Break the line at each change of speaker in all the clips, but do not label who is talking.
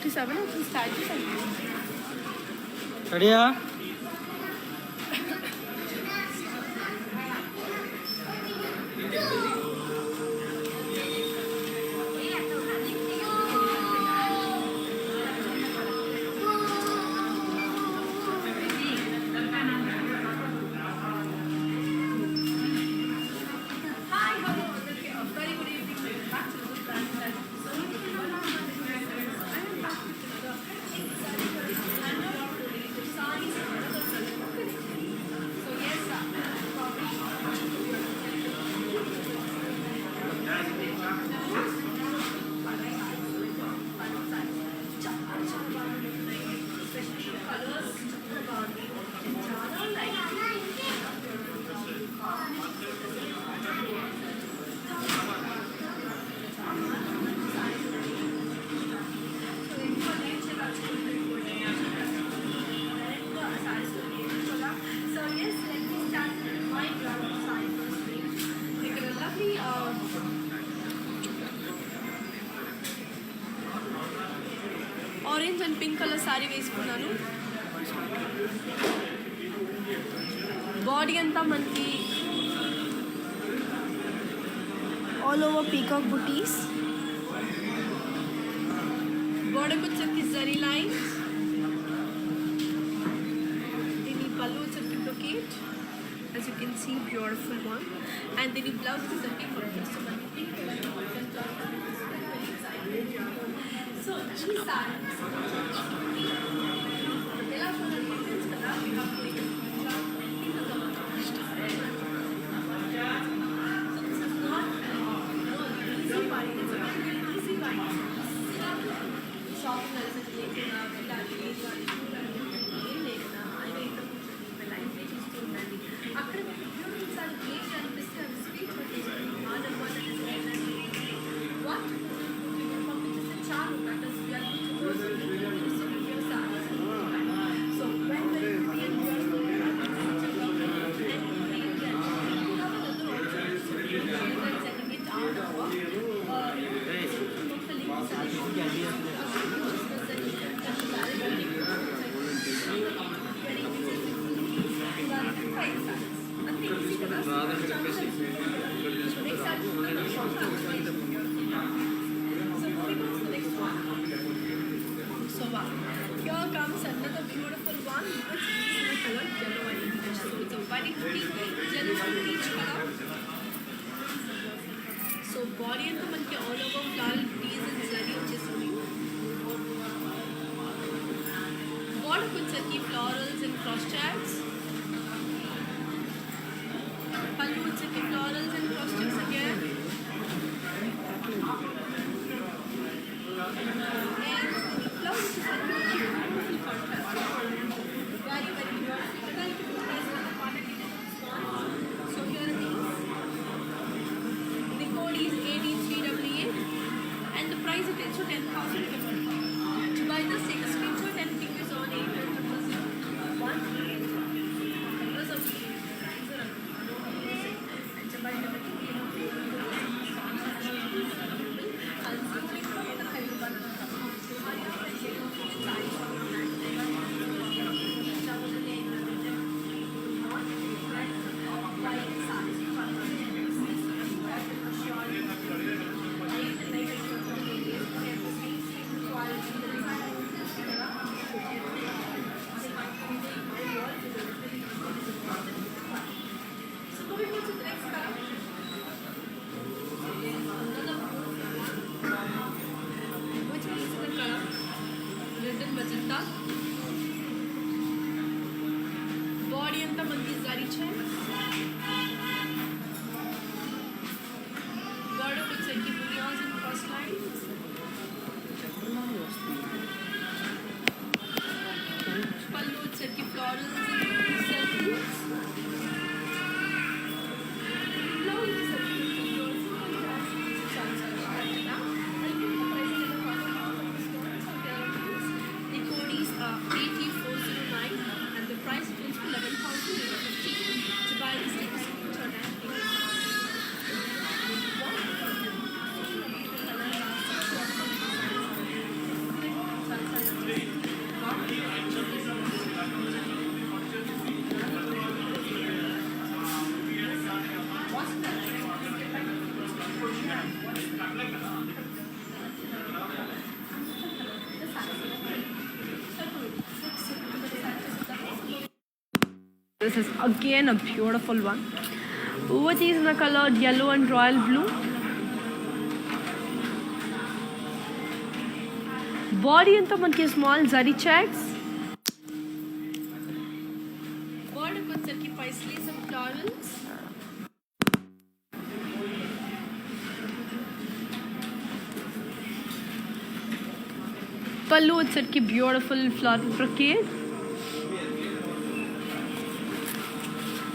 57 or some statues.
రెడీయా?
Orange and pink colour sorry వేసుకున్నాను. Body అంతా మనకి ఆల్ ఓవర్ పీకాక్ బుటీస్, గోడకు వచ్చేసి జరీ లైన్స్, దీని పళ్ళు వచ్చేసి brocade, as you can see beautiful one, and దీని బ్లౌజ్ వచ్చేసి కాంట్రాస్ట్ మనకి పింక్ కలర్ సో ఈ సారీ ఎలా తెలుసు కదా, here comes another beautiful one. It's beautiful color, yellow and peach. So it's a very pretty yellow and peach color. So body and manki all over floral tees and zari వచ్చేసింది. Border వచ్చేసి florals and cross checks. Pallu వచ్చేసి florals and cross checks again. Body anta manki zari chai. Border వచ్చేసి bunions and cross lines. Pallu వచ్చేసి florals and circles. Blouse the codes are 8409 and the price is 11,050. To buy this take a screenshot and This is again a beautiful one, which is in the color yellow and royal blue. Body anta manki small zari checks. Border వచ్చరికి paisleys and florals. Pallu వచ్చరికి beautiful floral brocade.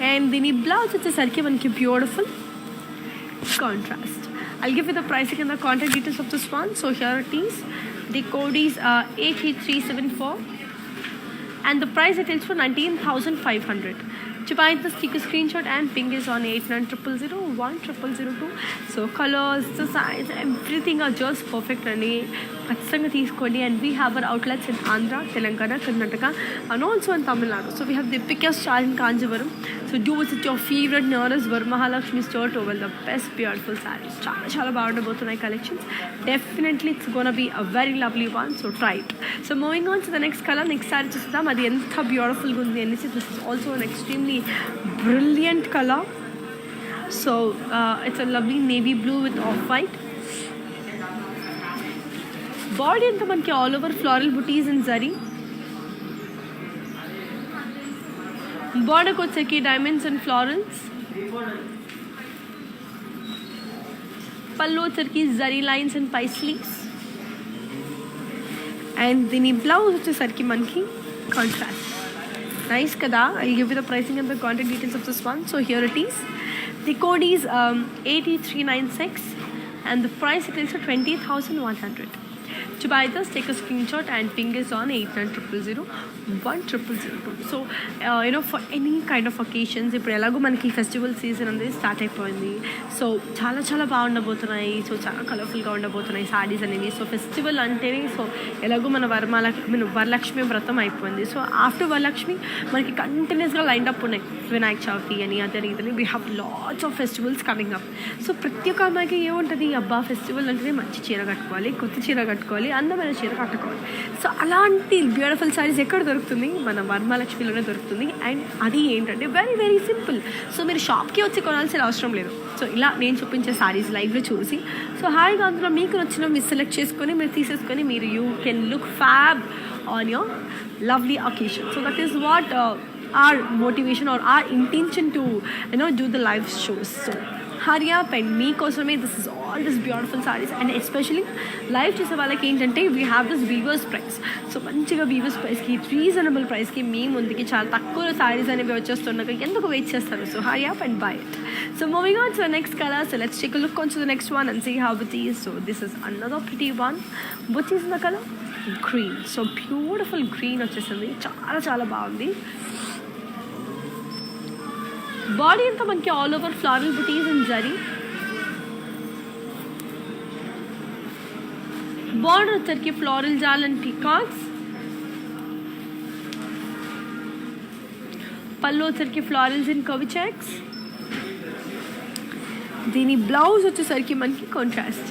And the blouse వచ్చేసరికి మనకి beautiful contrast. I'll give you the pricing and the contact details of this one. So here it is. The code is 88374 and the price it is for 19,500. To buy this, take a screenshot and ping is on 8900010002. So colors, the size, everything are just perfect and ఖచ్చితంగా తీసుకోండి. And we have our outlets in Andhra, Telangana, Karnataka and also in Tamil Nadu. So we have the biggest store in Kanjivaram. So do visit your favorite nearest Varamahalakshmi store to well the best beautiful sarees. చాలా బాగుండబోతున్నాయి collections. Definitely it's gonna be a very lovely one. So try it. So moving on to the next color, next saree చూద్దాం. అది ఎంత బ్యూటిఫుల్గా ఉంది అనేసి. This is also an extremely brilliant color. So it's a lovely navy blue with off-white. Body anta manki all over floral booties and zari. Border వచ్చేకి diamonds and florals. Pallu వచ్చేకి zari lines and paisleys. And దీని blouse వచ్చేసరికి మనకి contrast. Nice kada. I'll give you the pricing and the contact details of this one. So here it is. The code is 8396 and the price it is for 20,100. To buy this, take a screenshot and ping is on 8900010002. So for any kind of occasions, ఇప్పుడు ఎలాగో మనకి festival season అనేది start అయిపోయింది. So చాలా బాగుండబోతున్నాయి. So చాలా కలర్ఫుల్గా ఉండబోతున్నాయి సారీస్ అనేవి. సో ఫెస్టివల్ అంటేనే సో ఎలాగో మన వరలక్ష్మి వ్రతం అయిపోయింది. సో ఆఫ్టర్ వరలక్ష్మి మనకి కంటిన్యూస్గా లైన్ అప్ ఉన్నాయి. వినాయక చవితి అని అదే రీతిని we have lots of festivals coming up. So ప్రతి ఒక్క అమ్మాయికి ఏముంటుంది, అబ్బా ఫెస్టివల్ అంటేనే మంచి చీర కట్టుకోవాలి, కొత్త చీర కట్టుకోవాలి, అందమైన చీర కట్టుకోవాలి. సో అలాంటి బ్యూటిఫుల్ సారీస్ ఎక్కడ దొరుకుతుంది? మన వరమహాలక్ష్మిలోనే దొరుకుతుంది. అండ్ అది ఏంటంటే వెరీ వెరీ సింపుల్. సో మీరు షాప్కి వచ్చి కొనాల్సిన అవసరం లేదు. సో ఇలా నేను చూపించే సారీస్ లైవ్లో చూసి సో హాయిగా అందులో మీకు నచ్చిన మీరు సెలెక్ట్ చేసుకొని మీరు తీసేసుకొని మీరు you can look fab on your lovely occasion. So that is what our motivation or our intention to do the live shows. So hurry up and meekosame this is all this beautiful sarees and especially live chese valaki entante we have this weavers price. So manchiga weavers price ki reasonable price ki mee mundiki chaala takkuva sarees anevi vachestunnaga enduku wait chestaru. So hurry up and buy it. So moving on to the next color, so let's take a look onto the next one and see how it is. So this is another pretty one, which is the color green. So beautiful green వచ్చేసింది, చాలా బాగుంది. Body అంతా మనకి all over floral buttis and zari. Border వచ్చరికి floral jaal and peacocks. పళ్ళు వచ్చరికి florals and curve checks. దీని blouse వచ్చేసరికి మనకి contrast.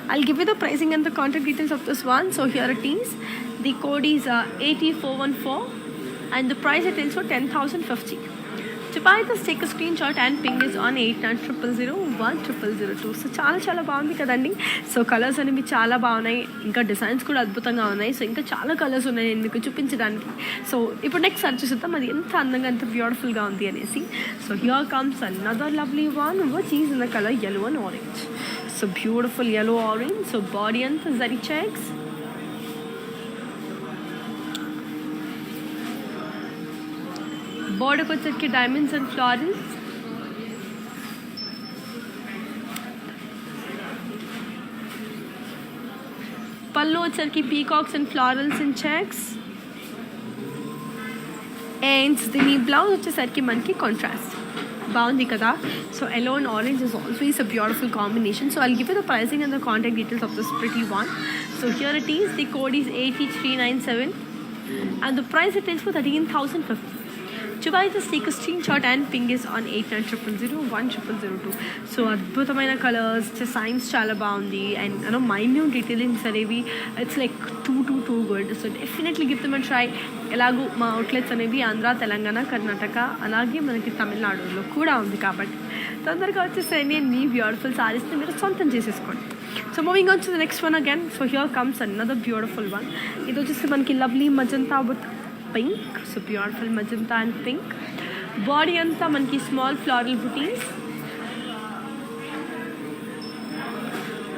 I'll give you the pricing and the contact details of this one. So here it is. The code is 80414 and the price it is for 10,050. To buy this, take a screenshot and ping is on 8900010002. So చాలా బాగుంది కదండి. So colours అనేవి చాలా బాగున్నాయి, ఇంకా designs కూడా అద్భుతంగా ఉన్నాయి. సో ఇంకా చాలా కలర్స్ ఉన్నాయి మీకు చూపించడానికి. సో ఇప్పుడు నెక్స్ట్ సర్చ్ చూద్దాం అది ఎంత అందంగా ఎంత బ్యూటిఫుల్గా ఉంది అనేసి. So here comes another lovely one which is in the color yellow and orange. So beautiful yellow orange. So body and zari checks. Border వచ్చేసరికి diamonds and florals. పళ్ళు వచ్చేసరికి peacocks and florals and checks. And దీని blouse వచ్చేసరికి మనకి contrast. బాగుంది కదా. So yellow and orange is always a beautiful combination. So I'll give you the pricing and the contact details of this pretty one. So here it is. The code is 8397 and the price it is for 13,050. To buy this, take a screenshot and ping is on 8900010002. So అద్భుతమైన colours, science చాలా బాగుంది. And minute detailings అనేవి it's like 2 to too good. So definitely give them a try. ఎలాగూ మా outlets అనేవి ఆంధ్ర, తెలంగాణ, కర్ణాటక, అలాగే మనకి తమిళనాడులో కూడా ఉంది కాబట్టి తొందరగా వచ్చేసేయండి. మీ బ్యూటిఫుల్ సారీస్ని మీరు సొంతం చేసేసుకోండి. So moving on to the next one again. So here comes another beautiful one. ఇది వచ్చేసి మనకి lovely magenta with pink. So beautiful magenta and pink. Body అంతా మనకి స్మాల్ ఫ్లోరల్ బుటీస్.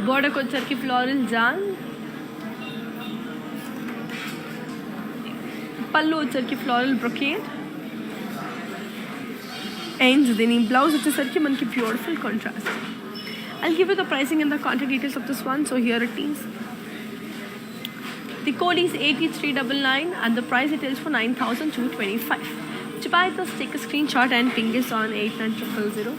బోర్డర్కి వచ్చరికి ఫ్లోరల్ జాన్. పళ్ళు వచ్చరికి ఫ్లోరల్ బ్రొకేడ్. అండ్ దీని బ్లౌజ్ వచ్చేసరికి మనకి beautiful contrast. I'll give you the pricing and the contact details of this one. So here it is. The code is 8399 and the price it is for 9,225. To buy this, take a screenshot and ping us on 8900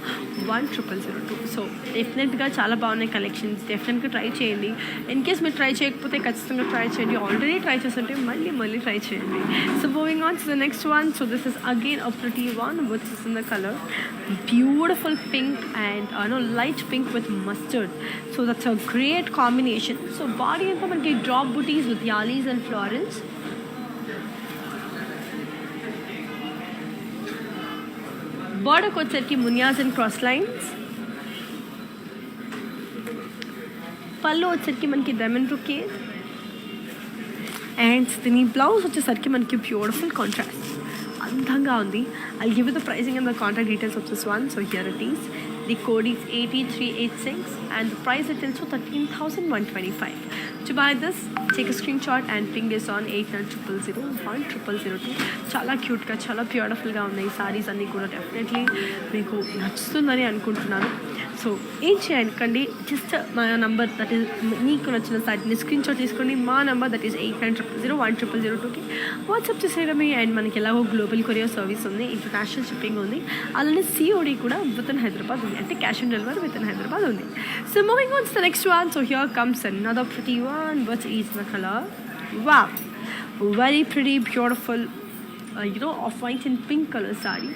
1002. So డెఫినెట్గా చాలా బాగున్నాయి collections. డెఫినెట్గా try చేయండి. In case మీరు try చేయకపోతే ఖచ్చితంగా try చేయండి. Already try చేస్తుంటే మళ్ళీ ట్రై చేయండి. So moving on to the next one. So this is again a pretty one which is in the colour beautiful pink and light pink with mustard. So that's a great combination. So body అంతా మనకి drop buttis with allies and florals. బోర్డర్కి వచ్చరికి మునియాస్ and cross lines. పళ్ళు వచ్చరికి మనకి diamond brocade. And దీని blouse వచ్చేసరికి మనకి బ్యూటిఫుల్ కాంట్రాస్ట్. అందంగా ఉంది. I'll give you the pricing and the contact details of this one. So here it is. The code is 8386 and the price it is for 13,125. To buy this, take a screenshot and ping this on 8900 1002. చాలా క్యూట్గా చాలా బ్యూటిఫుల్గా ఉన్నాయి సారీస్ అన్నీ కూడా. Definitely మీకు నచ్చుతుందని అనుకుంటున్నాను. సో ఏం చేయకండి, జస్ట్ మా నంబర్ దట్ ఈస్ మీకు నచ్చిన సారీని స్క్రీన్ షాట్ తీసుకోండి. మా నెంబర్ దట్ ఈస్ 8900 1002కి వాట్సాప్ చేసేయడమే. అండ్ మనకి ఎలాగో గ్లోబల్ కొరియర్ సర్వీస్ ఉంది, ఇంటర్నేషనల్ షిప్పింగ్ ఉంది, అలానే సిఓడి కూడా విత్ ఇన్ హైదరాబాద్ ఉంది, అంటే cash on delivery within Hyderabad ఉంది. So moving on to the next one. So here comes another pretty one which is the colour wow, very pretty beautiful off white and pink colour sari.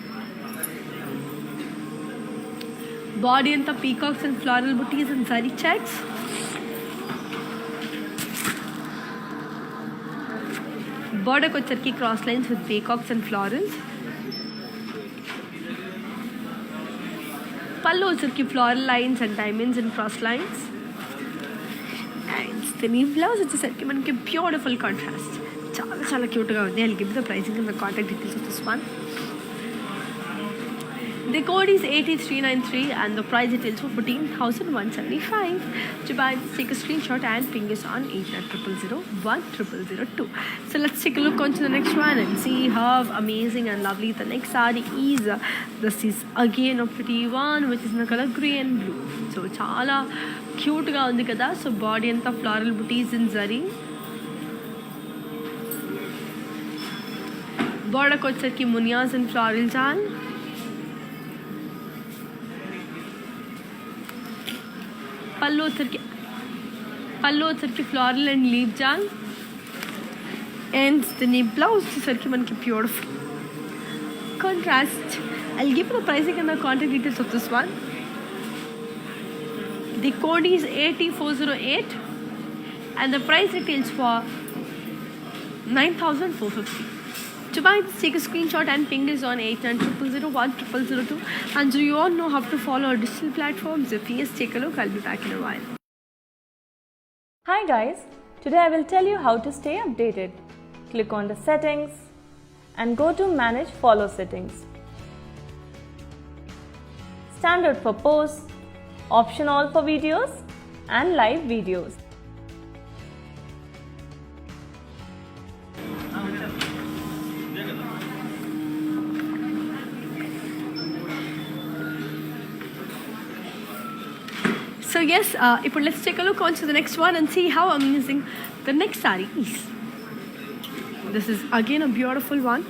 Body అంతా peacocks and floral buttis and sorry checks. బోర్డర్కి వచ్చరికి cross lines with peacocks and florals. పళ్ళు వచ్చరికి floral lines and diamonds and cross lines. And దీని blouse వచ్చేసరికి మనకి beautiful contrast. చాలా క్యూట్గా ఉంది. I'll give the pricing and the contact details of this one. The code is 8393 and the price it is for 14,175. To buy this, take a screenshot and ping us on 8900 1002. So let's take a look onto the next one and see how amazing and lovely the next saree is. This is again a pretty one which is in the color grey and blue. So chala cute ga undi kada. So body anta floral booties in zari. Border ko వచ్చరికి మునియాస్ and floral జాన్. పళ్ళు వచ్చరికి floral and leave జాన్. And దీని blouse వచ్చేసరికి మనకి beautiful contrast. I'll give you the pricing and the contact details of this one. The code is 8408 and the price retails for 9,450. To buy this, take a screenshot and ping us on 8900 1002. And do you all know how to follow our digital platforms? If yes, take a look. I'll be back in a while.
Hi guys, today I will tell you how to stay updated. Click on the settings and go to manage follow settings. Standard for posts, option all for videos and live videos.
So yes, let's take a look on to the next one and see how amazing the next saree is. This is again a beautiful one.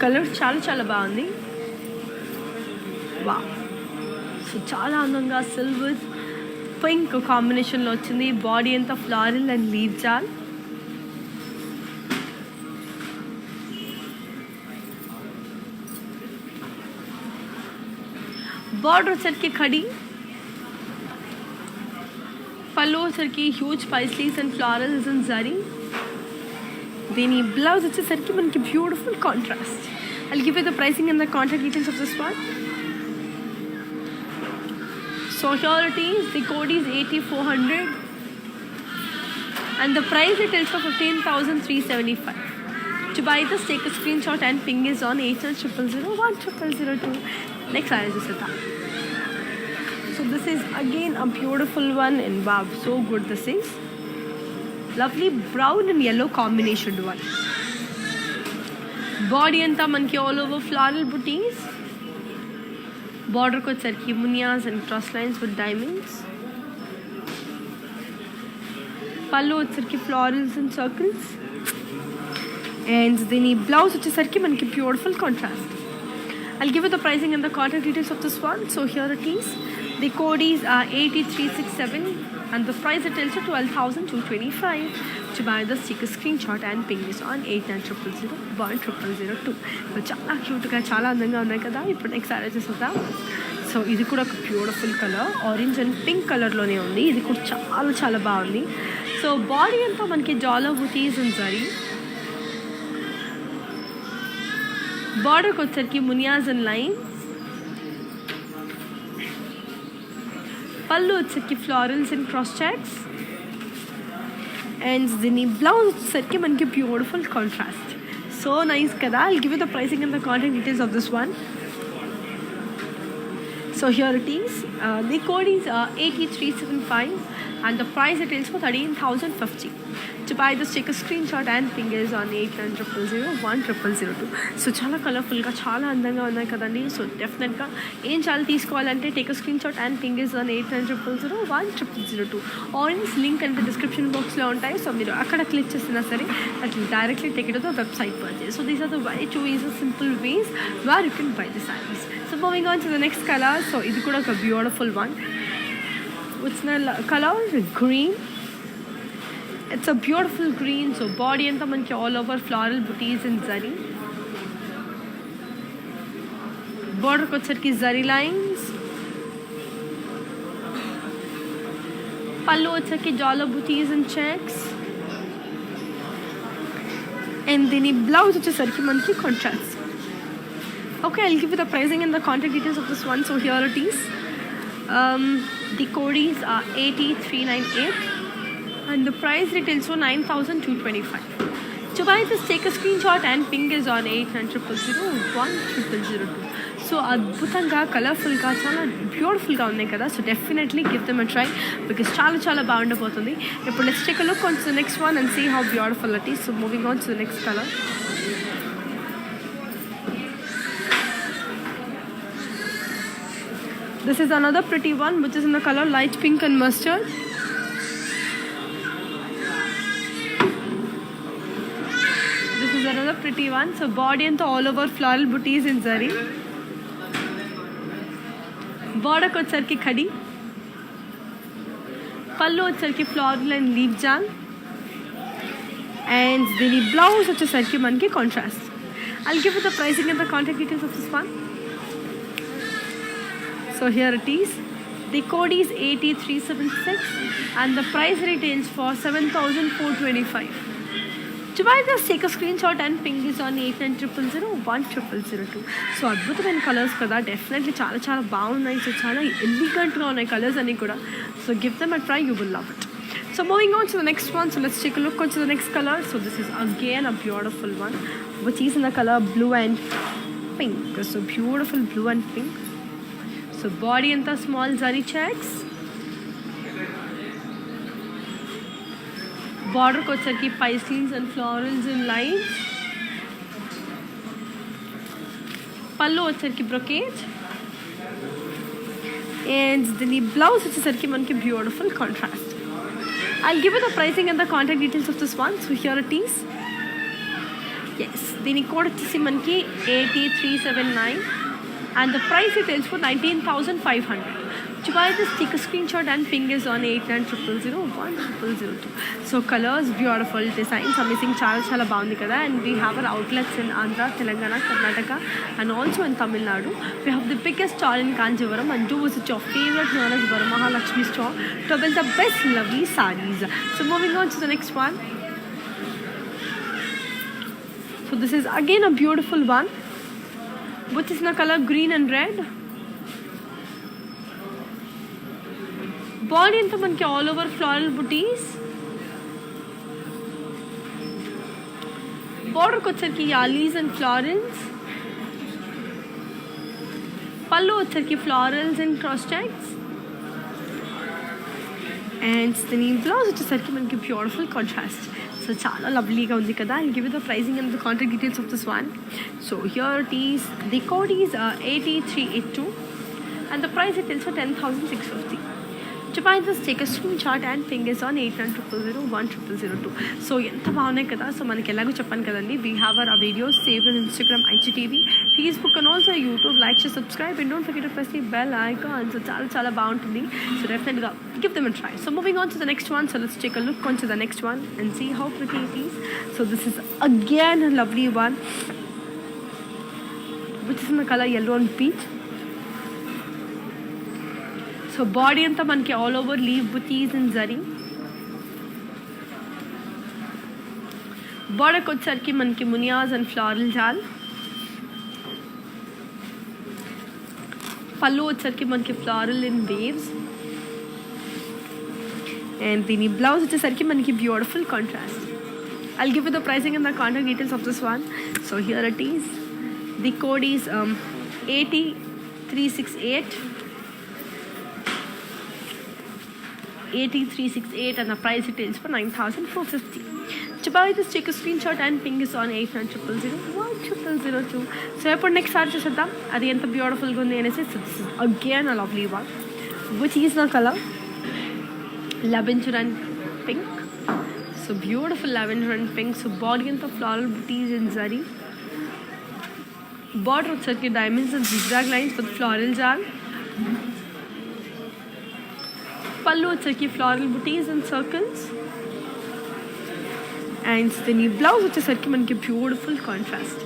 Color chala baagundi. Wow. So chala andanga silver pink combination lo ochindi. Body anta floral and leaf jal. Border వచ్చరికి khadi. పళ్ళు వచ్చరికి huge paisleys and florals and zari. దీని blouse వచ్చేసరికి మనకి beautiful contrast. I'll give you the pricing and the contact details of this one. So here it is, the code is 8400 and the price it is for 15,375. To buy this, take a screenshot and ping is on 8900010002. Next size is it. So this is again a beautiful one and wow, so good this is. Lovely brown and yellow combination one. Body anta manki all over floral booties. Border ko వచ్చరికి మునియాస్ and cross lines with diamonds. పళ్ళు వచ్చరికి florals and circles. And దీని blouse వచ్చేసరికి మనకి beautiful contrast. I'll give you the pricing and the contact details of this one. So here it is. The code is 8367 and the price it tells you 12,225. To buy this, take a screenshot and ping this on 8900010002. So చాలా క్యూట్గా చాలా అందంగా ఉన్నాయి కదా. ఇప్పుడు నెక్స్ట్ sorry చూద్దాం. So ఇది కూడా ఒక beautiful colour, orange and pink కలర్లోనే ఉంది. ఇది కూడా చాలా చాలా బాగుంది. సో బాడీ అంతా మనకి జాలో బుటీస్ ఉంది. బార్డర్కి వచ్చరికి మునియాస్ అండ్ లైన్స్. పళ్ళు వచ్చరికి florals and cross checks. And దీని బ్లౌజ్ వచ్చేసరికి మనకి బ్యూటిఫుల్ కాంట్రాస్ట్. సో నైస్ కదా. I'll give you the pricing and the contact details of this one. So here it is. The code is 8375 and the price it is for 13,050. To buy this, take a screenshot and ping is on 8900010002. So చాలా కలర్ఫుల్గా చాలా అందంగా ఉన్నాయి కదండి. So డెఫినెట్గా ఏం చాలా తీసుకోవాలంటే take a screenshot and ping us on 8900010002. Orange link అంటే డిస్క్రిప్షన్ బాక్స్లో ఉంటాయి. సో మీరు అక్కడ క్లిక్ చేసినా సరే అట్లా directly take it to the website purchase. So these are the very two is simple ways where you can buy the sarees. So moving on to the next colour. సో ఇది కూడా ఒక beautiful one. What's the color? Green. It's a beautiful green. So body anta manki all over floral booties in zari. Border ko వచ్చరికి zari lines. Pallu వచ్చరికి jala booties and checks. And then blouse వచ్చరికి manki contrast. Okay, I'll give you the pricing and the contact details of this one. So here it is. The code is 8398 and the price retails for 9,225. To buy this, take a screenshot and ping is on 8900010002. So అద్భుతంగా కలర్ఫుల్గా చాలా బ్యూటిఫుల్గా ఉన్నాయి కదా. So definitely give them a try because చాలా చాలా బాగుండబోతుంది. ఇప్పుడు let's take a look on to the next one and see how beautiful it is. So moving on to the next colour. This is another pretty one which is in the color light pink and mustard. This is another pretty one. So body and all over floral booties in zari. Border ko వచ్చరికి khadi. Pallu వచ్చరికి floral and leaf jal. And the blouse వచ్చరికి మనకి contrast. I'll give you the pricing and the contact details of this one. So here it is. The code is 8376 and the price retails for 7,425. To buy this, take a screenshot and ping is on 8900010002. So అద్భుతమైన colours కదా. Definitely చాలా చాలా బాగున్నాయి. So చాలా ఎలిగెంట్గా ఉన్నాయి colours అన్నీ కూడా. So give them a try, you will love it. So moving on to the next one. So let's take a look onto the next color. So this is again a beautiful one which is in the color blue and pink. So beautiful blue and pink. So body anta small zari checks. Border ko వచ్చరికి paisleys and florals in lines. Pallu వచ్చరికి brocade. And then the blouse వచ్చరికి మనకి beautiful contrast. I'll give you the pricing and the contact details of this one. So here it is. Yes, దీని code వచ్చేసి మనకి 8379 and the price it is for 19,500. To buy this, take a screenshot and ping is on 8900010002. So colors, beautiful designs, amazing, chala chala baagundi kada. And we have our outlets in Andhra, Telangana, Karnataka and also in Tamil Nadu. We have the biggest store in Kanjivaram and do visit your favorite known as Varamahalakshmi store to build the best lovely sarees. So moving on to the next one. So this is again a beautiful one, which is in the color green and red. Body anta manki all over floral booties. Border వచ్చరికి yalis and florals. పళ్ళు వచ్చరికి florals and cross checks. And దీని blouse వచ్చేసరికి మనకి beautiful contrast. So చాలా లవ్లీగా ఉంది కదా. I give you the pricing and the contact details of this one. So here it is, the code is 8382 and the price it is for 10,650. To buy this, take a screenshot and ping us on 8900010002. So ఎంత బాగున్నాయి కదా. So మనకి ఎలాగో చెప్పాను కదండి, we have our videos saved on Instagram, IGTV, Facebook and also YouTube. Like, share, subscribe and don't forget to press the bell icon. So చాలా చాలా బాగుంటుంది. So definitely give them a try. So moving on to the next one. So let's take a look onto the next one and see how pretty it is. So this is again a lovely one, which is in the color yellow and peach. So body అంతా మనకి all over leave buttis and zari. బార్డర్కి వచ్చేసరికి మనకి మునియాస్ and floral jaal. పళ్ళు వచ్చేసరికి మనకి floral in waves. And దీని blouse వచ్చేసరికి మనకి beautiful contrast. I'll give you the pricing and the contact details of this one. So here it is. The code is 80368. 8368 and the price retails for 9,450. To buy this, take a screenshot and ping us on 8900010002. So ఇప్పుడు next start చేసేద్దాం. అది ఎంత బ్యూటిఫుల్గా ఉంది అనేసి. So this is again a lovely one, which is నా colour lavender and pink. So beautiful lavender and pink. So body అంతా floral buttis in zari. Border వచ్చేసరికి diamonds and zigzag lines with floral jaal. పళ్ళు వచ్చేసరికి floral buttis and circles. And దీని blouse వచ్చేసరికి మనకి beautiful contrast.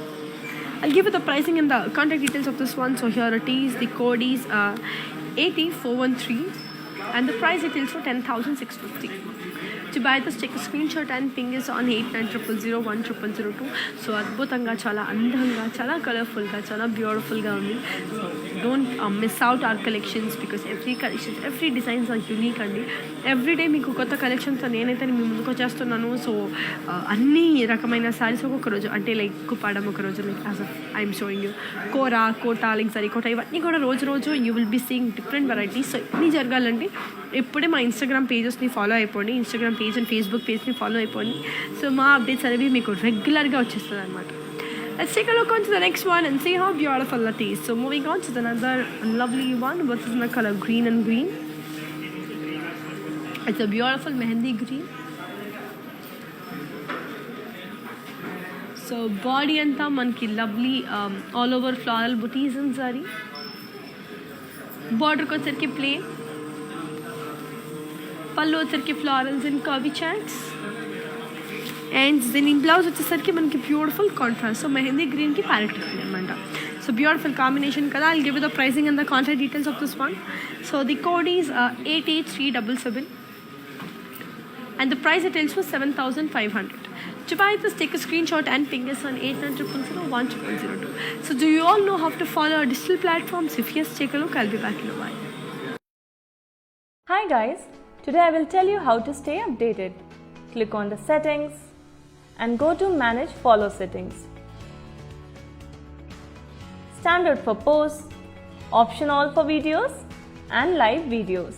I'll give you the pricing and the contact details of this one. So here it is. The code is 80413 and the price details for 10,650. To buy this, take a screenshot and ping us on 8900010002. So అద్భుతంగా, చాలా అందంగా, చాలా కలర్ఫుల్గా, చాలా బ్యూటిఫుల్గా ఉంది. So don't miss out our collections because every designs are unique అండి. Every day మీకు కొత్త కలెక్షన్తో నేనైతే మీ ముందుకు వచ్చేస్తున్నాను. సో అన్ని రకమైన శారీస్ ఒక్కొక్క రోజు, అంటే లైక్ కుప్పాడం ఒక రోజు, like as of I'm showing you Kora, Kota, like sari Kota, ఇవన్నీ కూడా రోజు రోజు you will be seeing different varieties. So ఇవన్నీ జరగాలంటే ఇప్పుడే మా ఇన్స్టాగ్రామ్ పేజెస్ని ఫాలో అయిపోండి. ఇన్స్టాగ్రామ్ పేజ్ అండ్ ఫేస్బుక్ పేజ్ని ఫాలో అయిపోండి. సో మా అప్డేట్స్ అనేవి మీకు రెగ్యులర్గా వచ్చేస్తుంది అనమాట. Let's take a look on to the next one and see how beautiful it is. So moving on to another lovely one, which is in the color green and green. It's a beautiful mehendi green. So body anta manki lovely all over floral booties and zari. Border ko sarki plain. పళ్ళు వచ్చరికి florals and curvy checks. And దీని blouse వచ్చేసరికి మనకి beautiful contrast. So mehndi గ్రీన్కి parrot green అనమాట. So beautiful combination కదా. I'll give you the pricing and the contact details of this one. So the code is 88377 and the price it is for 7,500. To buy this, take a screenshot and ping us on 8900010002. So do you all know how to follow our digital platforms? If yes, take a look. I'll be back in a while.
Hi guys, today I will tell you how to stay updated. Click on the settings and go to manage follow settings. Standard for posts, optional for videos and live videos.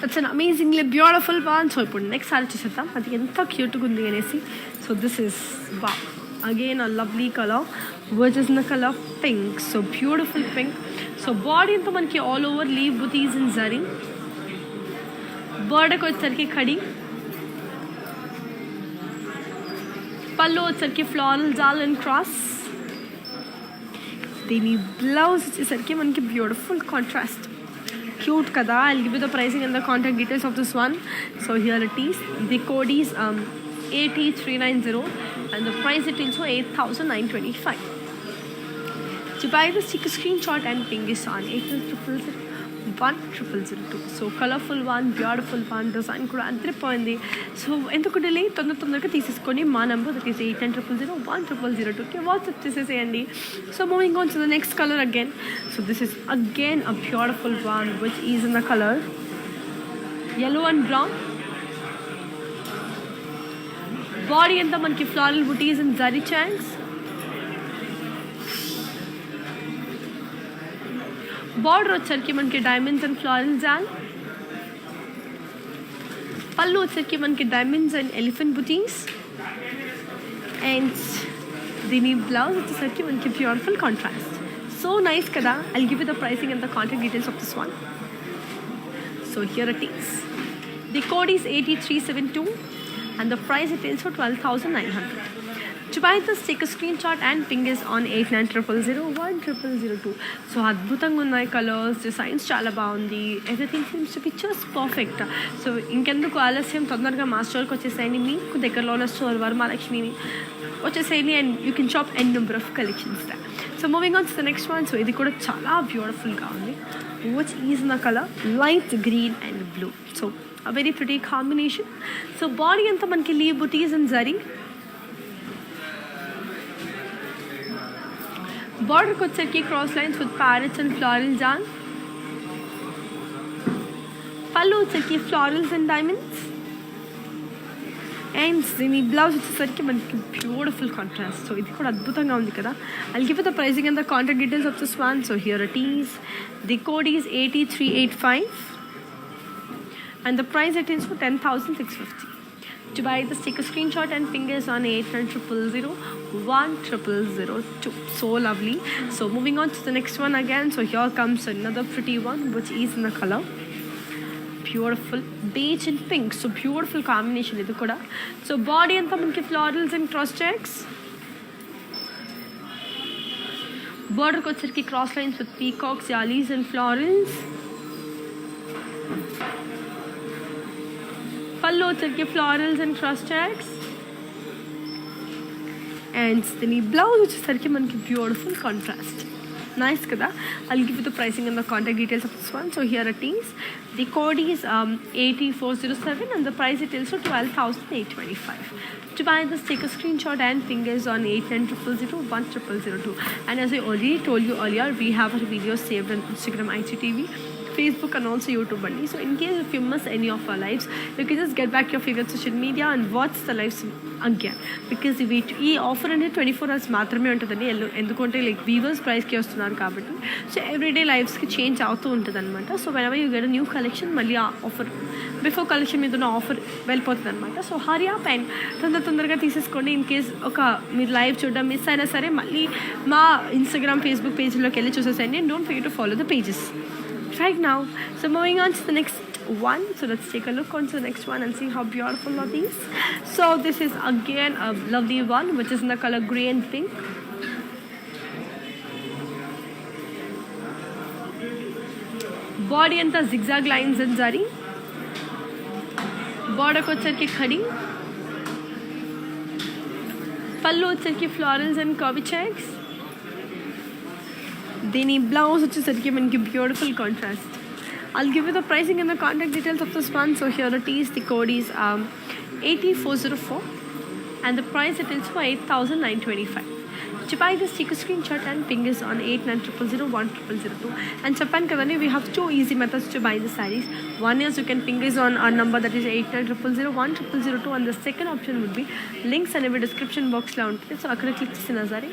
It's an amazingly beautiful one. So ఇప్పుడు నెక్స్ట్ సారీ చూసేద్దాం అది ఎంత క్యూట్గా ఉంది అనేసి. So this is wow, again a lovely colour which is in the colour pink. So beautiful pink. So body అంతా మనకి all over leave buttis in zari. బర్డ్కి వచ్చేసరికి కడి. పళ్ళు వచ్చేసరికి ఫ్లారల్ జాల్ అండ్ క్రాస్. దీని బ్లౌజ్ వచ్చేసరికి మనకి beautiful contrast. Cute kada. I'll give you the pricing and the contact details of this one. So here it is. The code is 8390 and the price details for 8925. To buy this, take a screenshot and ping us on 800010002. So colorful one, beautiful one, design kuda adripoyindi. So enduku delay tondorga teeseskoni ma number that is 800010002 ki WhatsApp cheseseyandi. So moving on to the next color again. So this is again a beautiful one which is in the color yellow and brown. Body anta manki floral booties and zari checks. Border వచ్చరికి మనకి diamonds and florals and పళ్ళు వచ్చరికి మనకి diamonds and elephant buttis and దీని blouse వచ్చేసరికి మనకి beautiful contrast. So nice కదా. I'll give you the pricing and the contact details of this one. So here it is. The code is 8372 and the price it is for 12,900. To buy this, take a screenshot and ping us on 8900010002. So adbhutanga unnai colors, designs chala baagundi, everything seems to be just perfect. So inkenduku alasyam tondaraga ma store ku vachesayandi, meeku దగ్గరలో ఉన్న store Varmalakshmi vachesayandi and you can shop n number of collections there. So moving on to the next one. So ఇది కూడా చాలా beautiful గా ఉంది, which is in the color light green and blue. So a very pretty combination. So body anta manki leaf booties and zari. Border వచ్చరికి cross lines with parrots and florals on. పళ్ళు వచ్చరికి florals and diamonds. And దీని blouse వచ్చేసరికి మనకి beautiful contrast. So ఇది కూడా అద్భుతంగా ఉంది కదా. I'll give you the pricing and the contact details of this one. So here it is. The code is 8385 and the price it is for 10,650. To buy this, take a screenshot and ping us on 800010002. So lovely. So moving on to the next one again. So here comes another pretty one which is in the color beautiful beige and pink. So beautiful combination idu kuda. So body anta manki florals and cross checks. Border ku vachirki cross lines with peacocks, yalis and florals. పళ్ళు వచ్చరికి florals and cross checks and దీని blouse వచ్చేసరికి మనకి beautiful contrast. Nice కదా. I'll give you the pricing and the contact details of this one. So here it is. The code is 8407 and the price it is for 12,825. To buy this, take a screenshot and ping us on 8900010002. And as I already told you earlier, we have our videos saved on Instagram, IGTV, Facebook and also YouTube only. So in case if you miss any of our lives, you can just get back your favorite social media and watch the lives again. Because ఈ offer అనేది 24 hours మాత్రమే ఉంటుందండి. ఎందుకంటే like weavers ప్రైస్కి వస్తున్నారు కాబట్టి. So everyday లైవ్స్కి change అవుతూ ఉంటుంది అనమాట. So whenever you get new collection మళ్ళీ ఆ ఆఫర్ బిఫోర్ కలెక్షన్ మీద ఉన్న ఆఫర్ వెళ్ళిపోతుంది అనమాట. సో హరీ అప్ అండ్ తొందరగా తీసేసుకోండి. ఇన్ కేస్ ఒక మీరు లైవ్ చూడడం మిస్ అయినా సరే మళ్ళీ మా ఇన్స్టాగ్రామ్ ఫేస్బుక్ పేజ్లోకి వెళ్ళి చూసేసండి. And don't forget to follow the pages right now. So moving on to the next one. So let's take a look on to the next one and see how beautiful are these. So this is again a lovely one which is in the color grey and pink. Body anta zigzag lines and zari. Border ko vachirki khadi. Pallu vachirki florals and curvy checks. దీని blouse వచ్చేసరికి మనకి beautiful contrast. I'll give you the pricing and the contact details of this one. So here it is. The code is 8404 and the price it is for 8,925. To buy this, take a screenshot and ping us on 8900010002. And చెప్పాను కదండి, we have two easy methods to buy the sarees. One is you can ping us on our number that is 8900010002 and the second option would be links అనేవి description బాక్స్లో ఉంటుంది. So అక్కడ click చేసిన సరే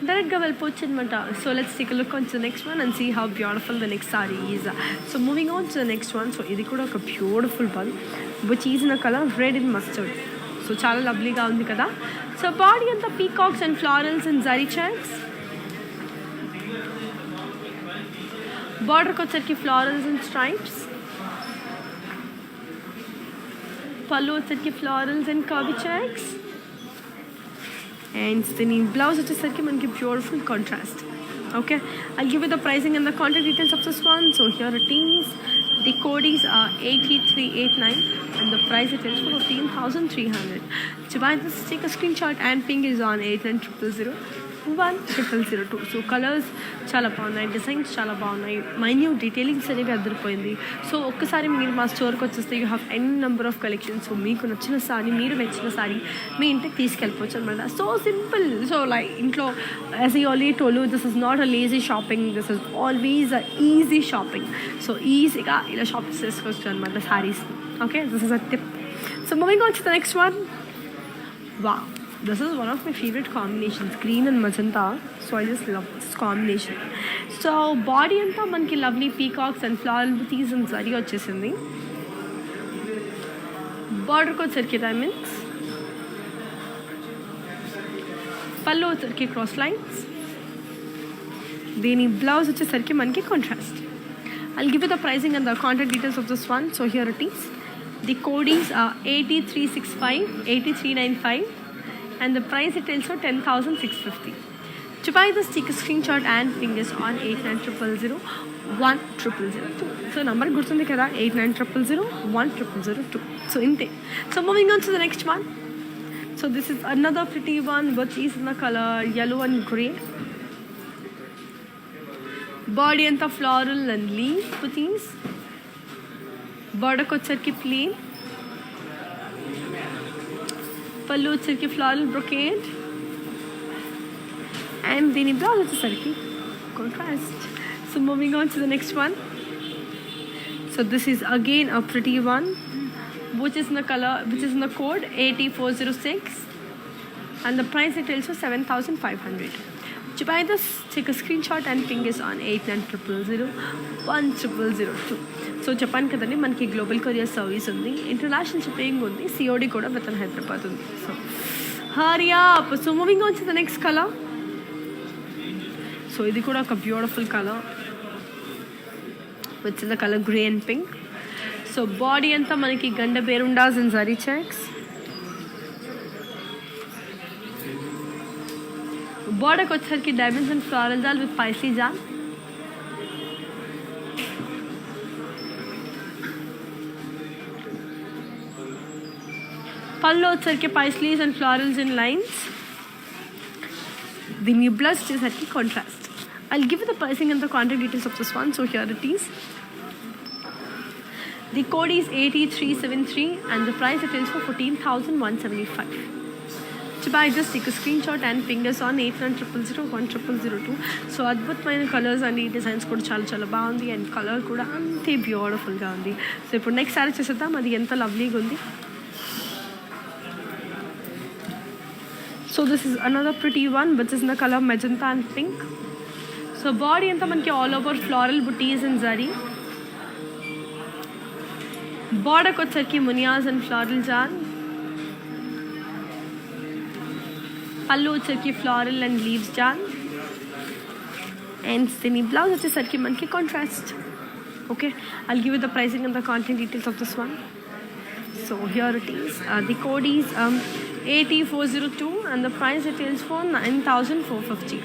డైరెక్ట్గా వెళ్ళిపోవచ్చు అనమాట. So let's take look on to the next one and see how beautiful the next saree is. So moving on to the next one. So ఇది కూడా ఒక beautiful one which is in a colour red and mustard. So చాలా లవ్లీగా ఉంది కదా. So body అంతా peacocks and florals and zari checks. బార్డర్కి వచ్చరికి ఫ్లారల్స్ అండ్ స్ట్రైప్స్. పళ్ళు వచ్చరికి florals and curvy checks. And దీని బ్లౌజ్ వచ్చేసరికి మనకి beautiful contrast. Okay, I'll give you the pricing and the contact details of this one. So here it is. The codings are 8389 and the price it is for 15,300. To buy this, take a screenshot and ping is on 8900010002. So colors చాలా బాగున్నాయి, designs చాలా బాగున్నాయి, minute detailings అనేవి అదిరిపోయింది. So ఒక్కసారి మీరు మా స్టోర్కి వచ్చేస్తే you have an number of collections. So మీకు నచ్చిన సారీ, మీరు మెచ్చిన సారీ మీ ఇంటికి తీసుకెళ్ళిపోవచ్చు అనమాట. So simple. సో లైక్ ఇంట్లో as I already told you, this is not a lazy shopping, this is always a easy shopping. So ఈజీగా ఇలా shop చేసుకోవచ్చు అనమాట saris. Okay, this is a tip. So moving on to the next one. Wow, this is one of my favorite combinations, green and magenta. So I just love this combination. So body anta manki lovely peacocks and floral booties and zari vachesindi. Border ko circuit diamonds, pallu circuit cross lines, deni blouse vachesariki manki contrast. I'll give you the pricing and the contact details of this one. So here it is. The codings are 8365, 8395 and the price it tells for 10,650. To buy this, take a screenshot and ping us on 8900010002. So number gurtundi kada, 8900010002. So inte. So moving on to the next one. So this is another pretty one which is in the color yellow and grey. Body and the floral and leaf booties. Border వచ్చరికి plane, పళ్ళు వచ్చరికి floral brocade and దీని blouse వచ్చేసరికి contrast. So moving on to the next one. So this is again a pretty one which is in the color, which is in the code 8406 and the price it tells for 7,500. To buy this, take a screenshot and ping us on 8900010002. So చెప్పాను కదండి, మనకి global courier service ఉంది, international shipping ఉంది, COD కూడా within Hyderabad ఉంది. So hurry up. So moving on to the next colour. సో ఇది కూడా ఒక beautiful colour with the colour grey and pink. So body అంతా మనకి గండ బేరుండాస్ అండ్ జరీ చెక్స్. బోర్డర్కి వచ్చేసరికి డైమండ్స్ అండ్ ఫ్లోరల్ జాల్ విత్ పైసీ జాల్. పళ్ళు వచ్చేసరికి పైస్లీస్ అండ్ ఫ్లోరల్స్ ఇన్ లైన్స్. దీని బ్లౌజ్ వచ్చేసరికి contrast. I'll give you the pricing and the contact details of this one. So here it is. The code is 8373 and the price it is for 14,175. To buy just take a screenshot and ping us on 8900010002. So అద్భుతమైన colours అండి, designs కూడా చాలా చాలా బాగుంది and colour కూడా అంతే బ్యూటిఫుల్గా ఉంది. సో ఇప్పుడు నెక్స్ట్ సారీ చూసేద్దాం, అది ఎంత లవ్లీగా ఉంది. So this is another pretty one which is in the colour magenta and pink. So body అంతా మనకి all over floral buttis and zari. బోర్డర్కి వచ్చరికి మునియాస్ అండ్ ఫ్లోరల్ జాన్. పళ్ళు వచ్చరికి ఫ్లోరల్ అండ్ లీవ్స్ జాన్ అండ్ దీని బ్లౌజ్ వచ్చేసరికి మనకి contrast. Okay, I'll give you the pricing and the contact details of this one. So here it is. The code is 8402 and the price it is for 9,450.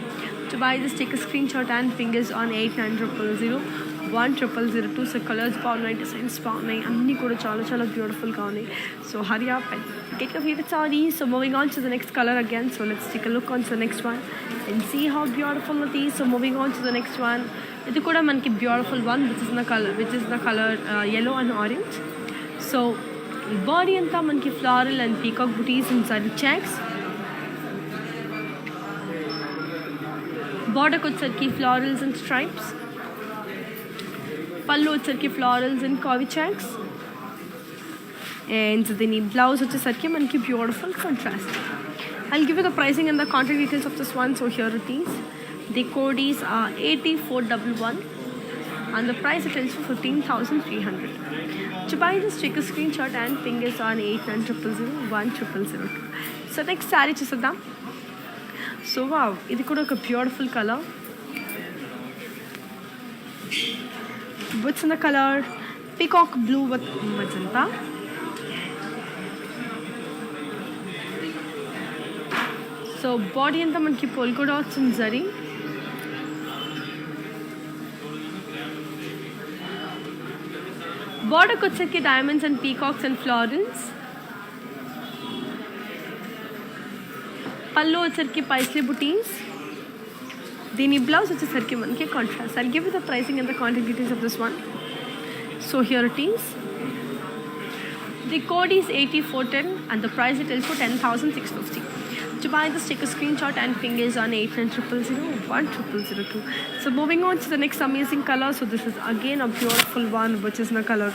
To buy this, take a screenshot and ping us on 8900010002. So colours బాగున్నాయి, designs బాగున్నాయి, అన్నీ కూడా చాలా చాలా బ్యూటిఫుల్గా ఉన్నాయి. So hurry up and get your favorite saree. So moving on to the next color again. So let's take a look on to the next one and see how beautiful it is. So moving on to the next one. ఇది కూడా మనకి beautiful one which is the color yellow and orange. So body అంతా మనకి floral and peacock buttis and zari checks. బోర్డర్కి వచ్చరికి florals and stripes. పళ్ళు వచ్చరికి florals and కావి checks and దీని బ్లౌజ్ వచ్చేసరికి మనకి beautiful contrast. I'll give you the pricing and the contact details of this one. So here it is. The code is 8411 and the price it is for 15,300. To buy this, take a screenshot and ping us on 8900010002. So next saree చూద్దాం. So wow, ఇది కూడా ఒక beautiful colour with in the colour peacock blue with magenta. So body అంతా మనకి polka dots and zari. బార్డర్కి వచ్చేకి diamonds and peacocks and florals. పళ్ళు వచ్చేసరికి పైస్లీ బుటీస్. దీని బ్లౌజ్ వచ్చేసరికి మనకి contrast. I'll give you the pricing and the contact details of this one. So here it is. The code is 8410 and the price it is for 10,650. To buy this, take a screenshot and ping is on 8900010002. So moving on to the next amazing color. So this is again a beautiful one, which is in the color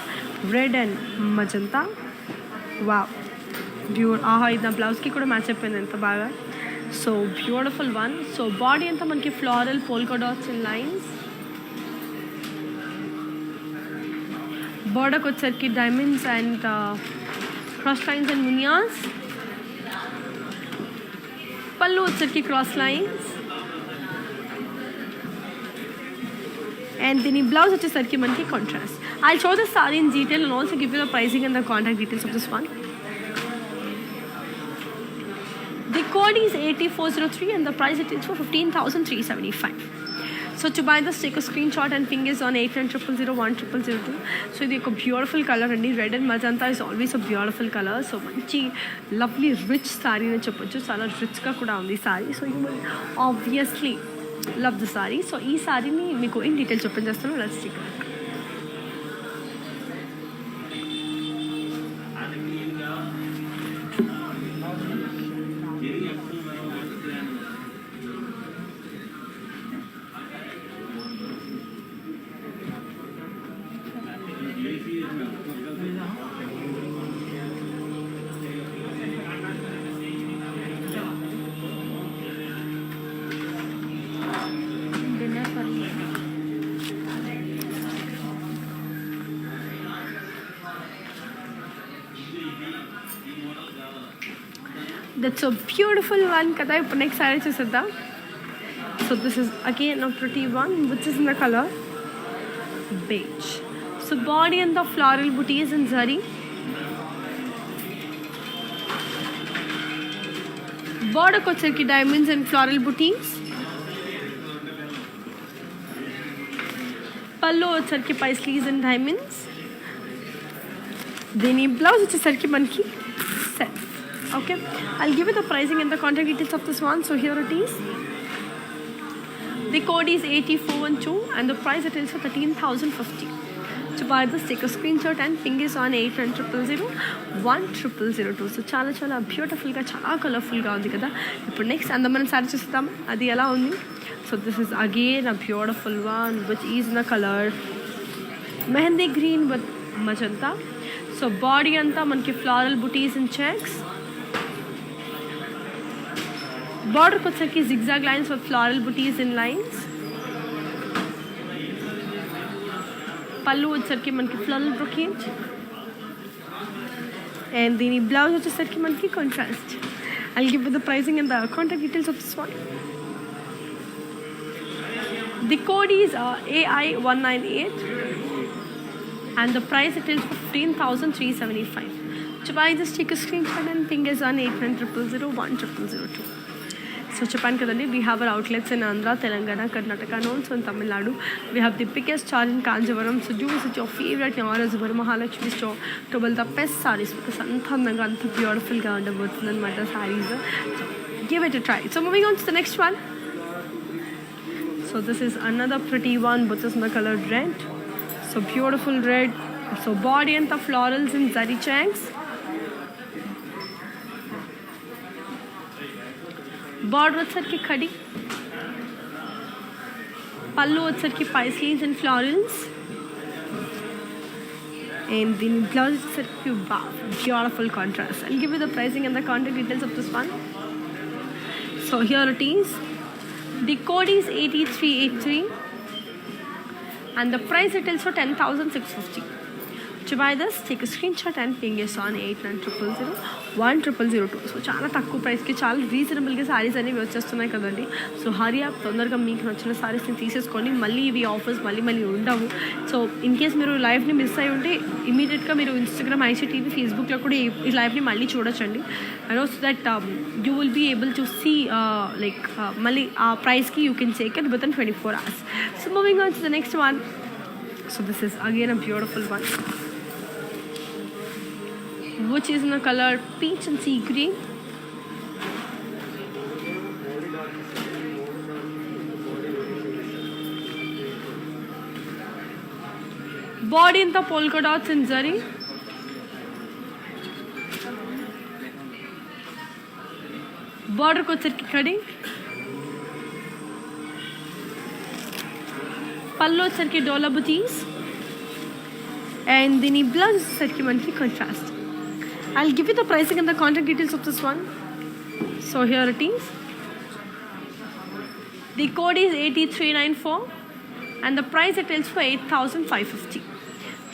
red and magenta. Wow, aha, idna blouse ki kuda match ayyindi enta baga. So beautiful one. So body anta manki floral polka dots and lines. Border వచ్చేసరికి diamonds and cross lines and munyas. పళ్ళు వచ్చేసరికి cross lines and దీని blouse వచ్చేసరికి మనకి contrast. I'll show the saree in detail and also give you the pricing and the contact details of this one. The code is 8403 and the price it is for 15,375. So to buy this, take a screenshot and ping is on 8900010002. So ఇది ఒక beautiful colour అండి. Red and magenta is always a beautiful colour. So మంచి lovely rich saree అని చెప్పొచ్చు. చాలా రిచ్గా కూడా ఉంది ఈ saree. So you will obviously love the saree. So ఈ సారీని మీకు ఇన్ డీటెయిల్ చూపించేస్తాను. Let's check. That's a beautiful one kada. ఇప్పుడు నెక్స్ట్ సారీ చూసేద్దాం. సో దిస్ ఇస్ అగైన్ a pretty one which is in the color beige. So body and the floral booties in zari. Border వచ్చేసరికి diamonds and floral booties. పళ్ళు వచ్చేసరికి పైస్లీస్ and diamonds. దీని బ్లౌజ్ వచ్చేసరికి మనకి set. Okay, I'll give you the pricing and the contact details of this one. So here it is. The code is 8412 and the price it is for 13,050. To buy this, take a screenshot and ping is on 8900010002. So చాలా బ్యూటిఫుల్గా చాలా కలర్ఫుల్గా ఉంది కదా. ఇప్పుడు next అందమైన sorry చూస్తాం అది ఎలా ఉంది. So this is again a beautiful one which is in the colour mehndi green with magenta. So body అంతా మనకి floral buttis and checks. Border వచ్చేసరికి zigzag lines with floral booties in lines. పళ్ళు వచ్చేసరికి మనకి floral brocade and దీని blouse వచ్చేసరికి మనకి contrast. I'll give you the pricing and the contact details of this one. The code is AI198 and the price it is 15,375. To buy this, take a screenshot and ping is on 8900010002. So చెప్పాను కదండి, we have our outlets in Andhra, Telangana, Karnataka and also in Tamil Nadu. We have the biggest store in Kanjivaram. So do visit your favorite Nyaras Varamahalakshmi store to build the best sarees because అంత అందంగా అంత బ్యూటిఫుల్గా ఉండబోతుంది అనమాట saris. So give it a try. So moving on to the next one. So this is another pretty one which is in the color red. So beautiful red. So body and the florals in zari checks. Border వచ్చేసరికి ఖడి. పళ్ళు వచ్చేసరికి పైస్లీస్ and florals and దీని blouse వచ్చేసరికి beautiful contrast. I'll give you the pricing and the contact details of this one. So here it is. The code is 8383 and the price it is for 10,650. To buy this, take a screenshot and ping us on 8900010002. So చాలా తక్కువ ప్రైస్కి చాలా రీజనబుల్గా సారీస్ అనేవి వచ్చేస్తున్నాయి కదండి. So hurry up తొందరగా మీకు నచ్చిన సారీస్ని తీసేసుకోండి. మళ్ళీ ఇవి ఆఫర్స్ మళ్ళీ ఉండవు. సో ఇన్ కేస్ మీరు లైవ్ని మిస్ అయ్యి ఉంటే ఇమీడియట్గా మీరు ఇన్స్టాగ్రామ్, ఐసీటీవీ, ఫేస్బుక్లో కూడా ఈ లైవ్ని మళ్ళీ చూడొచ్చండి. And also that you will be able to see like మళ్ళీ ఆ ప్రైస్కి you can take it within 24 hours. So moving on to the next one. So this is again a beautiful one. which is in the color peach and sea green. Body in the polka dots in zari. Border को వచ్చరికి కడి. పళ్ళు వచ్చరికి డోలా బుటీస్. And దీని blouse వచ్చరికి మనకి contrast. I'll give you the pricing and the contact details of this one. So here it is. The code is 8394 and the price it is for 8550.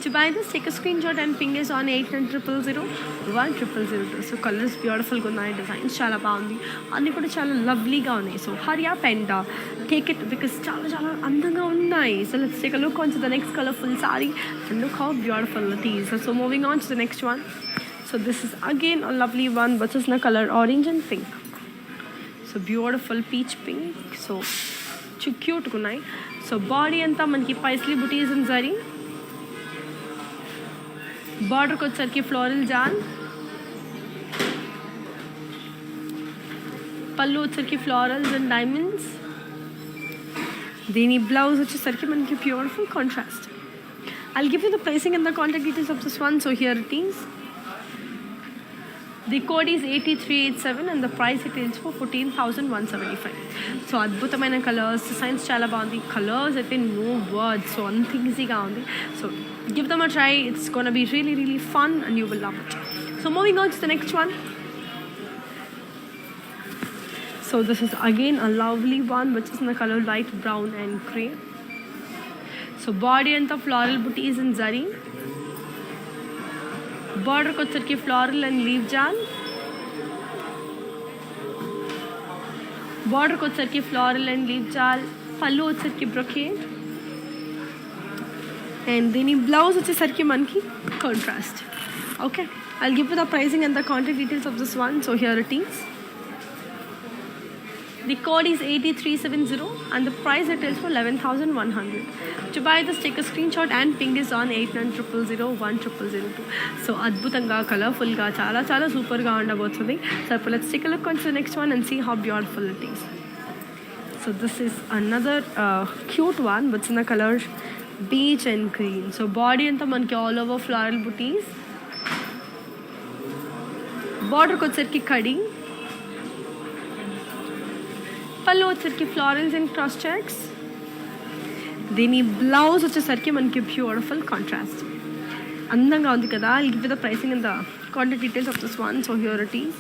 To buy this, take a screenshot and ping us on 8900010002. So colors beautiful గా ఉన్నాయి, designs చాలా బాగుంది, అన్నీ కూడా చాలా లవ్లీగా ఉన్నాయి. So hurry up and take it because చాలా చాలా అందంగా ఉన్నాయి. So let's take a look onto the next colorful saree and look how beautiful it is. So moving on to the next one. So this is again a lovely one which is in the color orange and pink. So beautiful peach pink. So cute గా ఉన్నాయి. So body అంతా మనకి paisley booties in zari. Border को వచ్చరికి floral जाल. పళ్ళు వచ్చరికి florals and diamonds. దీని బ్లౌజ్ వచ్చేసరికి మనకి beautiful contrast. I'll give you the pricing and the contact details of this one. So here it is. The code is 8387 and the price it is for 14,175. So అద్భుతమైన colours, designs చాలా బాగుంది. Colours అయితే no words, so అంత ఈజీగా ఉంది. So give them a try. It's going to be really really fun and you will love it. So moving on to the next one. So this is again a lovely one which is in the color light brown and grey. So body and the floral booties in zari. Border को వచ్చరికి floral and leaf jal. Border को వచ్చరికి floral and leaf jal. పళ్ళు వచ్చరికి brocade. And దీని blouse వచ్చేసరికి మనకి contrast. Okay, I'll give you the pricing and the contact details of this one. So here it is. The code is 8370 and the price it is for 11,100. To buy this, take a screenshot and ping this on 8900010002. So అద్భుతంగా కలర్ఫుల్గా చాలా చాలా సూపర్గా ఉండబోతుంది. So let's take a look on to the next one and see how beautiful it is. So this is another cute one which in the color beige and green. So body అంతా మనకి all over floral booties. Border को వచ్చరికి కడి. పళ్ళు వచ్చరికి florals and cross checks. దీని blouse వచ్చేసరికి మనకి beautiful contrast. అందంగా ఉంది కదా. I'll give you the pricing and the contact details of this one. So here it is.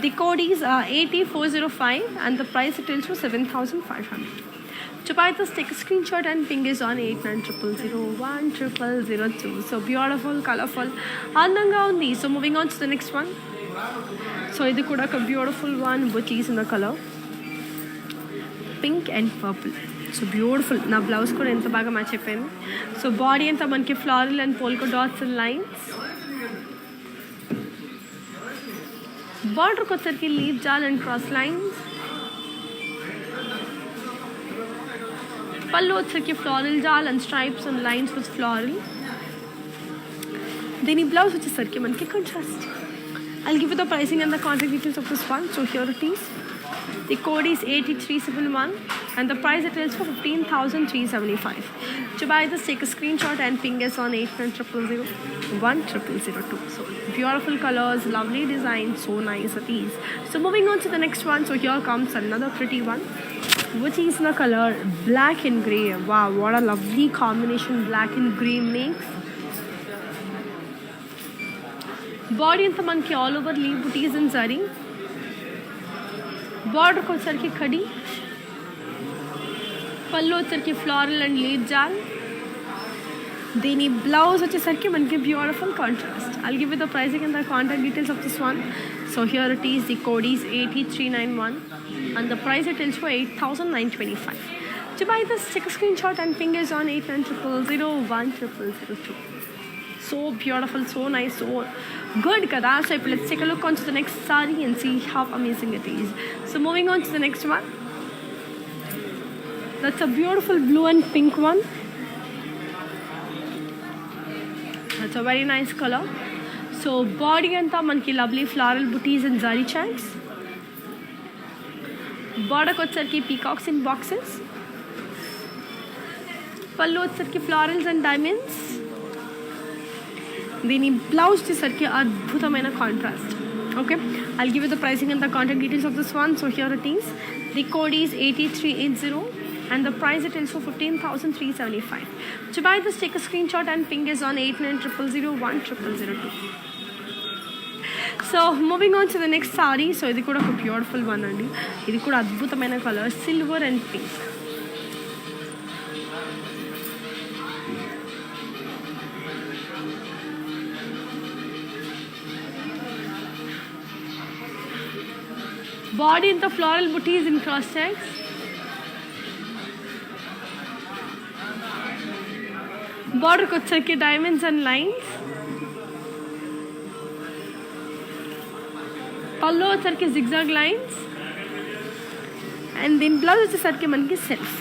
The code is 80405 and the price it is for 7,500. To buy this, take a screenshot and ping us on 8900010002. So beautiful, colorful, అందంగా ఉంది. So moving on to the next one. So ఇది కూడా ఒక beautiful one which is in the color pink and purple. So beautiful. నా blouse కూడా ఎంత బాగా match అయిపోయింది. సో బాడీ అంతా మనకి floral and polka dots and lines. బార్డర్కి వచ్చరికి లీవ్ జాల్ అండ్ క్రాస్ లైన్స్. పళ్ళు వచ్చరికి floral jaal and stripes and lines with floral. దీని బ్లౌజ్ వచ్చేసరికి మనకి contrast. I'll give you the pricing and the contact details of this one. So here it is. The code is 8371 and the price it is for 15,375. To buy this, take a screenshot and ping us on 8900010002. So beautiful colors, lovely design, so nice it is. So moving on to the next one. So here comes another pretty one which is in the color black and grey. Wow, what a lovely combination black and grey makes. Body అంతా మనకి all over leaf booties and zari. Border को వచ్చరికి खड़ी. పళ్ళు వచ్చరికి floral and leaf jal. దీని blouse వచ్చేసరికి మనకి beautiful contrast. I'll give you the pricing and the contact details of this one. So here it is. The code is 8391 and the price it is for 8,925. To buy this, take a screenshot and ping us on 8900010002. So beautiful, so nice, so good kada. So let's take a look onto the next saree and see how amazing it is. So moving on to the next one. That's a beautiful blue and pink one. That's a very nice color. So body అంతా మనకి lovely floral buttis and zari chains. బార్డర్కి వచ్చరికి peacocks in boxes. పళ్ళు వచ్చరికి florals and diamonds. దీని blouse వచ్చేసరికి అద్భుతమైన contrast. Okay, I'll give you the pricing and the contact details of this one. So here it is. The code is 8380 and the price it is for 15,375. To buy this, take a screenshot and ping us on 8900010002. So moving on to the next saree. So ఇది కూడా ఒక beautiful one అండి. ఇది కూడా అద్భుతమైన colour, silver and pink. Body into floral booties in cross checks. Border ko వచ్చరికి diamonds and lines. పళ్ళు వచ్చరికి zigzag lines. And then blouse వచ్చరికి మనకి self.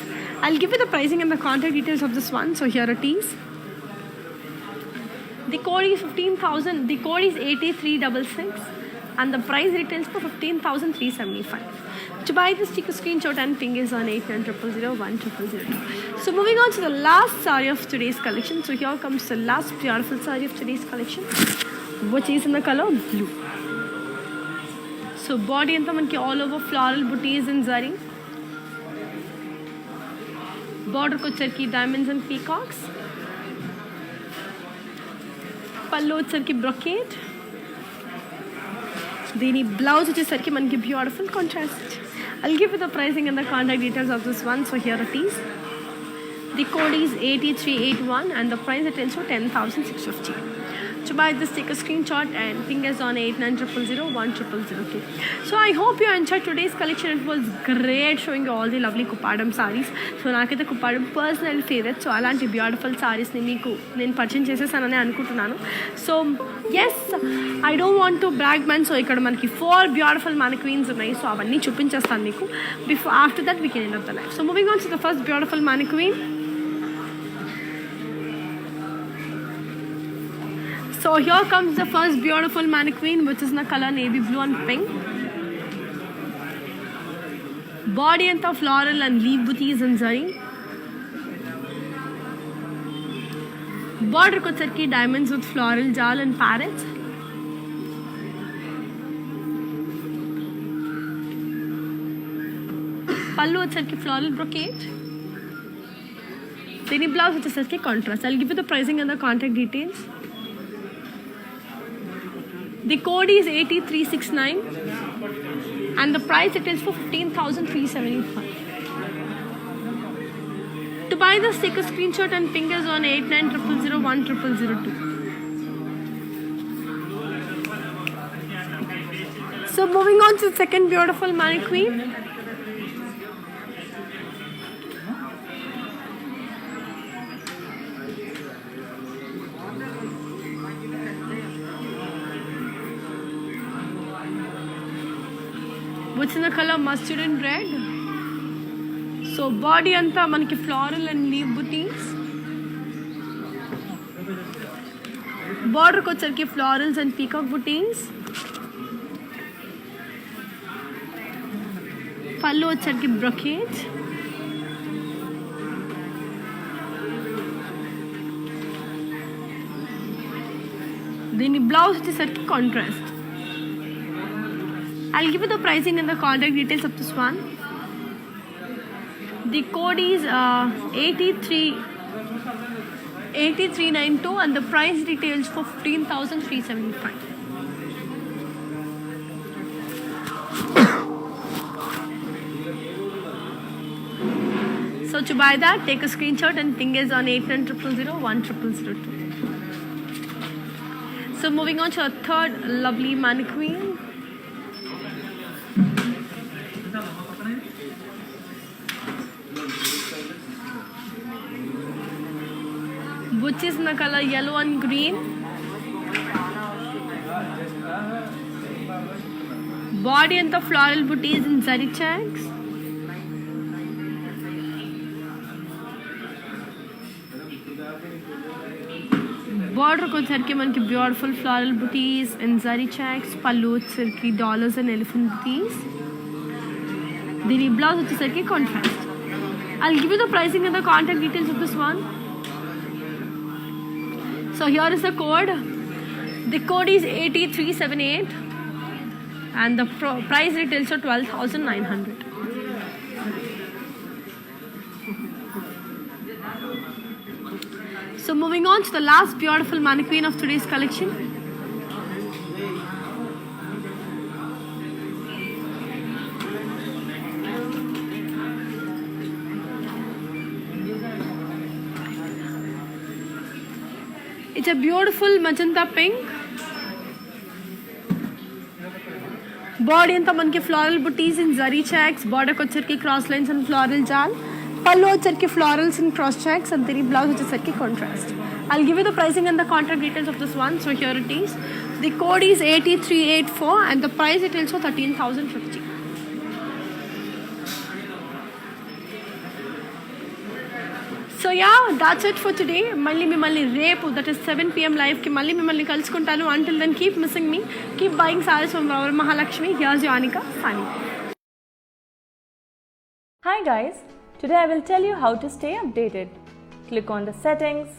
I'll give you the pricing and the contact details of this one. So here it is. The code is 15,000. The code is 8366. And the price retails for 15,375. To buy this, take a screenshot and ping us on 8900010002. So moving on to the last saree of today's collection. So here comes the last beautiful saree of today's collection, which is in the color blue. So body anta manki all over floral booties and zari. Border ko charki diamonds and peacocks. Pallu charki brocade. దీని blouse వచ్చేసరికి మనకి beautiful contrast. I'll give you the pricing and the contact details of this one. So here it is. The code is 8381 and the price it is for 10,650. To buy this, take a screenshot and ping us on 8900010002. So I hope you enjoyed today's collection. It was great showing you all the lovely Kuppadam sarees. So నాకైతే Kuppadam personal favourite. So అలాంటి beautiful సారీస్ని మీకు నేను పరిచయం చేసేసానని అనుకుంటున్నాను. So yes, I don't want to brag man. So ఇక్కడ మనకి 4 బ్యూటిఫుల్ మానిక్వీన్స్ ఉన్నాయి. సో అవన్నీ చూపించేస్తాను మీకు. After that we can end of the life. So moving on to the first beautiful mannequin. So here comes the first beautiful mannequin, which is in the color navy blue and pink. Body and the floral and leaf booties and zari. Border ko charki diamonds with floral jal and parrots. Pallu charki floral brocade. Then blouse with charki contrast. I'll give you the pricing and the contact details. The code is 8369 and the price it is for 15,375. To buy this, take a screenshot and ping us on 8900010002. So moving on to the second beautiful mannequin. Which in the color mustard and red. So body anta manaki floral and leaf booties. Border ko charki florals and peacock booties. Pallu charki brocade. Then blouse charki contrast. I'll give you the pricing and the contact details of this one. The code is 8392 and the price details for 15,375. So to buy that, take a screenshot and ping us on 8900010002. So moving on to a third lovely mannequin. Which is in the color yellow and green. Body and the floral booties in zari checks. బార్డర్కి వచ్చేసరికి మనకి beautiful floral buttis and zari checks, పళ్ళు వచ్చేసరికి dollars and elephant బుటీస్. దీని blouse వచ్చేసరికి contrast. I'll give you the pricing and the contact details of this one. So here is the code. The code is 8378 and the price retails are 12,900. So moving on to the last beautiful mannequin of today's collection. It's a beautiful magenta pink. Body anta manki floral booties in zari checks. Border ko వచ్చరికి cross lines and floral jal. Pallu వచ్చరికి florals and cross checks and the blouse వచ్చరికి contrast. I'll give you the pricing and the contact details of this one. So here it is. The code is 8384 and the price it is 13,050. So yeah that's it for today. మళ్ళీ మిమ్మల్ని రేపు that is 7 PM లైవ్కి మళ్ళీ మిమ్మల్ని కలుసుకుంటాను. Until then keep missing me, keep buying sarees from our Mahalakshmi. Here's Yonika signing.
Hi guys, today I will tell you how to stay updated. Click on the settings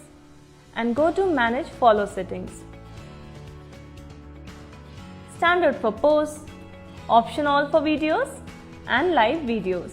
and go to manage follow settings. Standard for posts, option all for videos and live videos.